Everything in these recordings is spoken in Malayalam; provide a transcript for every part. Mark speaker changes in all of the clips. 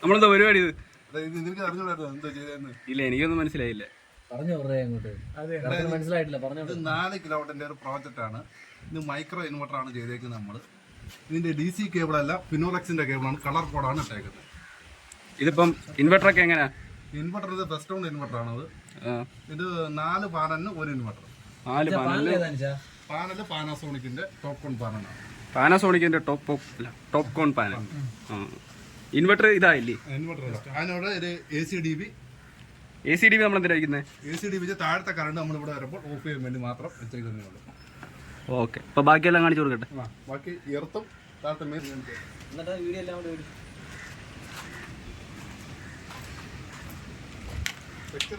Speaker 1: നമ്മളെന്താ പരിപാടി ഇത്?
Speaker 2: നിനക്ക് അറിഞ്ഞൂടായിരുന്നു എന്താ ചെയ്തതെന്ന്?
Speaker 1: ഇല്ല, എനിക്കൊന്നും മനസ്സിലായില്ല.
Speaker 3: പറഞ്ഞു അങ്ങോട്ട് മനസ്സിലായിട്ടില്ല. പറഞ്ഞു.
Speaker 2: ഇത് 4 കിലോവാട്ടിന്റെ ഒരു പ്രോജക്റ്റ് ആണ്. ഇത് മൈക്രോ ഇൻവെർട്ടർ ആണ് ചെയ്തേക്കുന്നത് നമ്മൾ. ഇതിന്റെ DC കേബിൾ അല്ല, ഫിനോറക്സിന്റെ കേബിളാണ്. കളർ കോഡാണ് ഇട്ടേക്കുന്നത്.
Speaker 1: ഇതിപ്പം ഇൻവെർട്ടറൊക്കെ എങ്ങനെയാ?
Speaker 2: ഇൻവെർട്ടർ ഇത് ബെസ്റ്റ് ഇൻവെർട്ടർ ആണത്. ഇത് 4 പാനലിന് ഒരു ഇൻവെർട്ടർ.
Speaker 1: 4
Speaker 2: പാനല് പാനാസോണിക്കിന്റെ ടോപ്പ് കോൺ പാനലാണ്.
Speaker 1: പാനാസോണിക്കിന്റെ ടോപ്പ് കോൺ പാനൽ. ഇൻവെർട്ടർ ഇതായില്ലേ?
Speaker 2: ഇൻവെർട്ടർ അതിനോട് ഒരു ACDB
Speaker 1: നമ്മൾ എന്തിനാ വയ്ക്കുന്നത്?
Speaker 2: ACDB താഴത്തെ കറണ്ട് നമ്മൾ ഇവിടെ വരുമ്പോൾ ഓഫ് ചെയ്യാൻ വേണ്ടി മാത്രം വെച്ചേക്കുന്നേ ഉള്ളൂ.
Speaker 1: ഓക്കെ, അപ്പൊ ബാക്കിയെല്ലാം കാണിച്ചു കൊടുക്കട്ടെ.
Speaker 2: ബാക്കി എർത്തും താഴത്തെ മെയിൻ
Speaker 3: വീഡിയോ എല്ലാം കൂടെ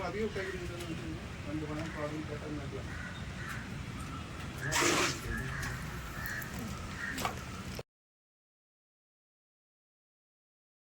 Speaker 2: അധികം